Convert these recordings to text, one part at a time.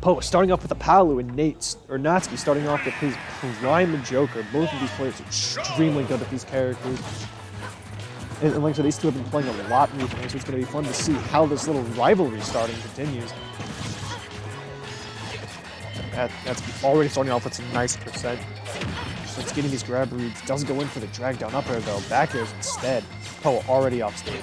Poah starting off with a Palu and Natsuki starting off with his prime Joker. Both of these players are extremely good at these characters. And like I said, these two have been playing a lot recently, so it's going to be fun to see how this little rivalry starting continues. Natsuki already starting off with some nice percent. So it's getting these grab reads. Doesn't go in for the drag down up air though. Back airs instead. Poah already off stage.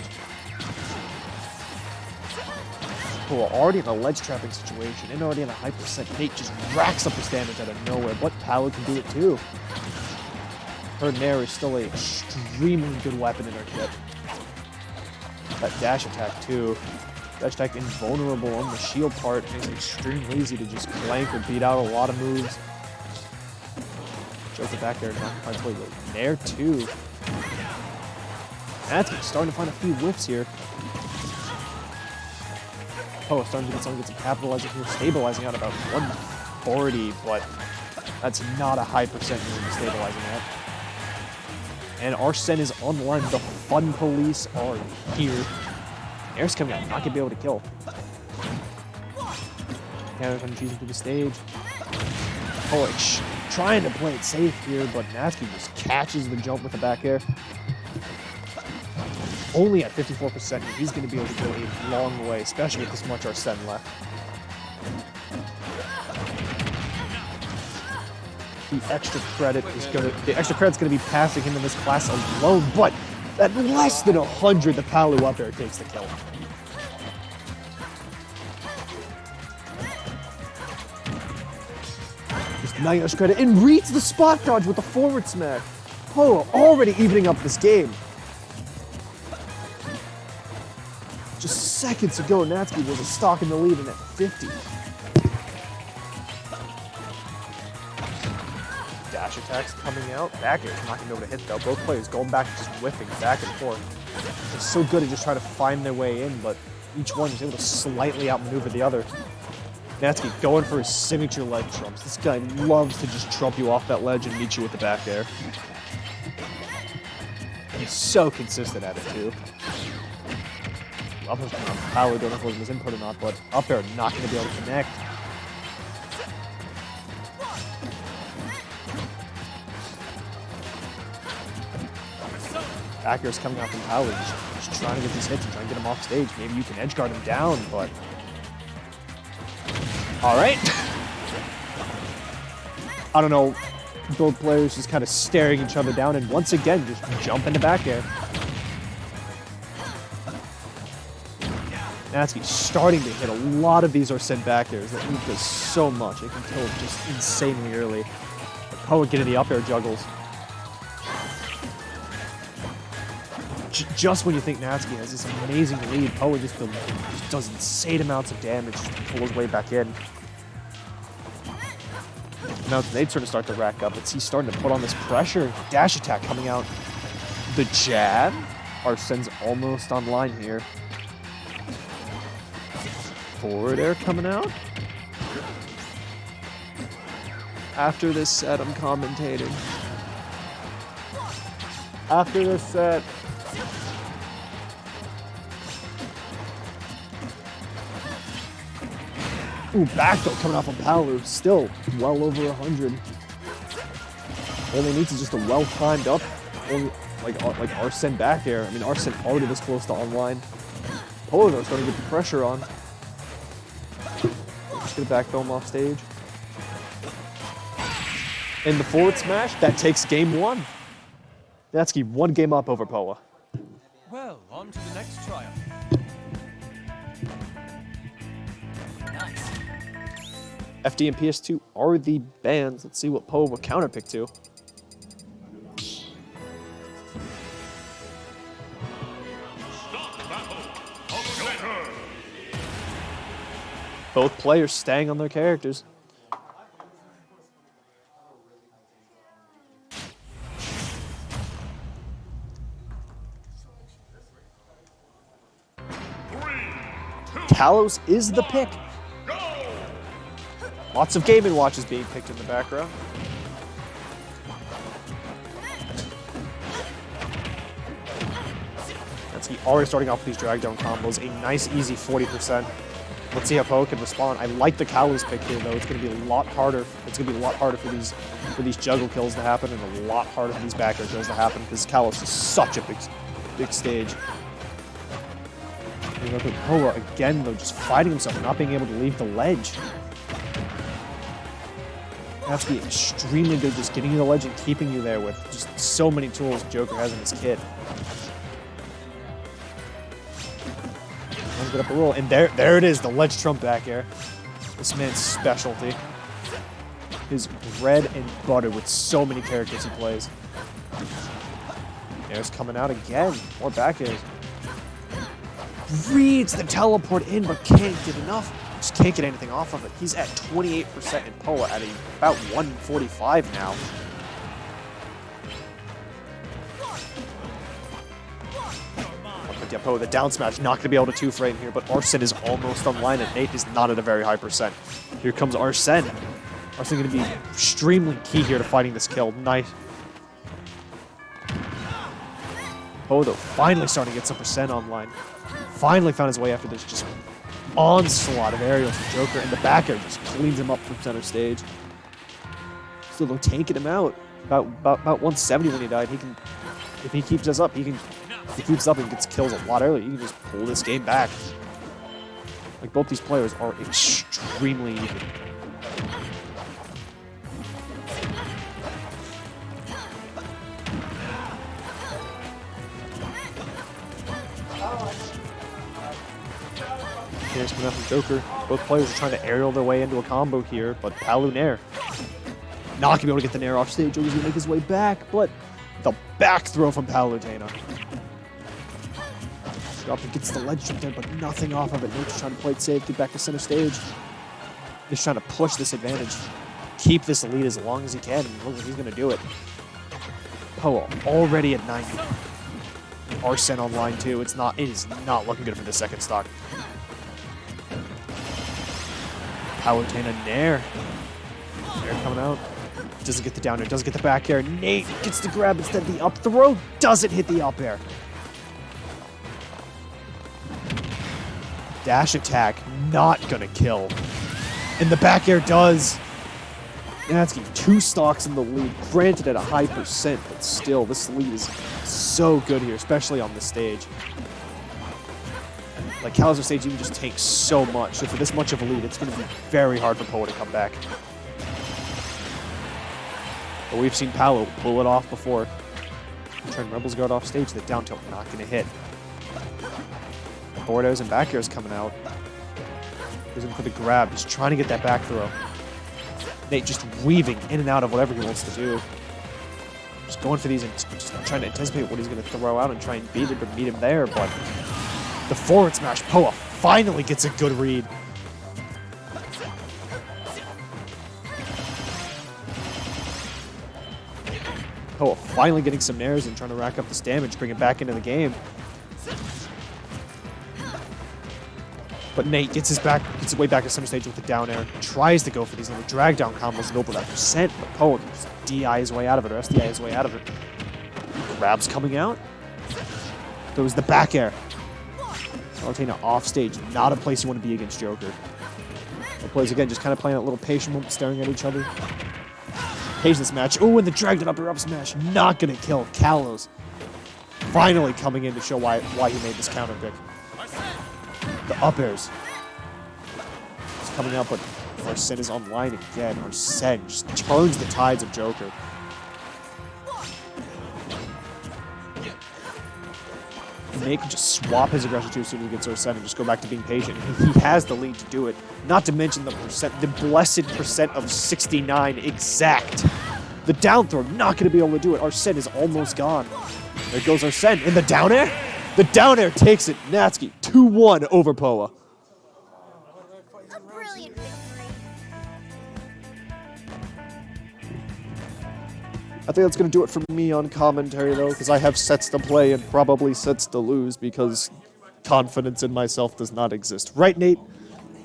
Poah already in a ledge trapping situation and already in a high percent. Nate just racks up his damage out of nowhere, but Palu can do it too. Her Nair is still an extremely good weapon in her kit. That dash attack too. Dash attack invulnerable on the shield part makes it extremely easy to just flank or beat out a lot of moves. Joker back there, not quite play with Nair too. Natsuki starting to find a few whiffs here. Oh, starting to get some capitalizing here, stabilizing out about 140, but that's not a high percent you're going to be stabilizing at. And Arsene is online. The fun police are here. Air's coming out, not going to be able to kill. Counter kind of choosing through the stage. Poah trying to play it safe here, but Natsuki just catches the jump with the back air. Only at 54%, he's going to be able to go a long way, especially with this much Arsene left. The extra credit's going to be passing him in this class alone, but at less than 100, the Palu up air takes the kill. Just 9 extra credit and reads the spot dodge with the forward smash. Poah already evening up this game. Just seconds ago, Natsuki was a stock in the lead and at 50. Dash attacks coming out. Back air's not going to be able to hit though. Both players going back just whiffing back and forth. They're so good at just trying to find their way in, but each one is able to slightly outmaneuver the other. Natsuki going for his signature leg trumps. This guy loves to just trump you off that ledge and meet you with the back air. He's so consistent at it too. Up air's coming on Palu, don't know if it was his input or not, but up air not going to be able to connect. Back air's coming out from Palu, just trying to get these hits and trying to get him off stage. Maybe you can edge guard him down, but... Alright. I don't know. Both players just kind of staring each other down and once again just jump into back air. Natsuki starting to hit a lot of these Arsene back airs that move does so much. It can kill him just insanely early. But Poah getting the up air juggles. Just when you think Natsuki has this amazing lead, Poah just does insane amounts of damage just to pull his way back in. Now they'd sort of start to rack up, but he's starting to put on this pressure. Dash attack coming out. The jab. Arsene's almost online here. Forward air coming out. After this set, I'm commentating. After this set. Ooh, back throw coming off of Palu. Still well over 100. All they need is just a well-timed up, like Arsene back air. I mean, Arsene already this close to online. Poah though starting to get the pressure on. Just get a back throw him off stage. And the forward smash, that takes game one. Natsuki one game up over Poah. Well, on to the next trial. FD and PS2 are the bans. Let's see what Poah will counterpick to. Both players staying on their characters. Talos is the pick. Lots of Game & Watches being picked in the background. Natsuki already starting off with these drag down combos. A nice easy 40%. Let's see how Poah can respond. I like the Kalos pick here, though. It's going to be a lot harder. It's going to be a lot harder for these juggle kills to happen, and a lot harder for these back air kills to happen because Kalos is such a big stage. You look at Poah again, though, just fighting himself, not being able to leave the ledge. Natsuki extremely good, just getting you the ledge and keeping you there with just so many tools Joker has in his kit. Get up a little, and there it is, the ledge trump back air. This man's specialty. His bread and butter with so many characters he plays. Air's coming out again. More back airs. Reads the teleport in, but can't get enough. Just can't get anything off of it. He's at 28% in Poah at about 145 now. Yeah, Poah, the down smash, not going to be able to two-frame here, but Arsene is almost online, and Nate is not at a very high percent. Here comes Arsene. Arsene going to be extremely key here to fighting this kill. Nice. Poah, though, finally starting to get some percent online. Finally found his way after this just onslaught of aerials from Joker, and the back air just cleans him up from center stage. Still, though, tanking him out. About 170 when he died. He can, if he keeps us up, he can... If he keeps up and gets kills a lot early, you can just pull this game back. Like, both these players are extremely even. Here's coming out from Joker. Both players are trying to aerial their way into a combo here, but Palu Nair. Not going to be able to get the Nair off stage. Joker's going to make his way back, but the back throw from Palutena. Up and gets the ledge jump there, but nothing off of it. Nate's trying to play it safe, get back to center stage. Just trying to push this advantage. Keep this lead as long as he can, and looks like he's going to do it. Poah already at 90. Arsene online too. It is not looking good for the second stock. Palutena Nair. Nair coming out. Doesn't get the down air, doesn't get the back air. Nate gets the grab instead of the up throw. Doesn't hit the up air. Dash attack, not gonna kill. And the back air does. Natsuki, 2 stocks in the lead, granted at a high percent, but still, this lead is so good here, especially on this stage. Like, Kalos stage, you can just take so much, so for this much of a lead, it's gonna be very hard for Poah to come back. But we've seen Palu pull it off before. Turn Rebel's Guard off stage, the down tilt not gonna hit. Forward airs and back airs coming out. He's in for the grab. He's trying to get that back throw. Nate just weaving in and out of whatever he wants to do. Just going for these and just trying to anticipate what he's going to throw out and try and beat it or meet him there. But the forward smash, Poah finally gets a good read. Poah finally getting some nairs and trying to rack up this damage, bring it back into the game. But Nate gets his way back to center stage with the down air. Tries to go for these little drag down combos and open that percent, but Poah can just DI his way out of it, or SDI his way out of it. Grabs coming out. There was the back air. Palutena off stage, not a place you want to be against Joker. The players again just kind of playing that little patient moment, staring at each other. Patience match. Ooh, and the dragged it up or up smash. Not gonna kill. Kalos finally coming in to show why he made this counter pick. The up airs. It's coming out, but Arsene is online again. Arsene just turns the tides of Joker. Nate can just swap his aggression too as soon as he gets Arsene and just go back to being patient. He has the lead to do it. Not to mention the blessed percent of 69 exact. The down throw, not going to be able to do it. Arsene is almost gone. There goes Arsene. And the down air? The down air takes it. Natsuki, 2-1 over Poah. A brilliant victory. I think that's going to do it for me on commentary, though, because I have sets to play and probably sets to lose because confidence in myself does not exist. Right, Nate?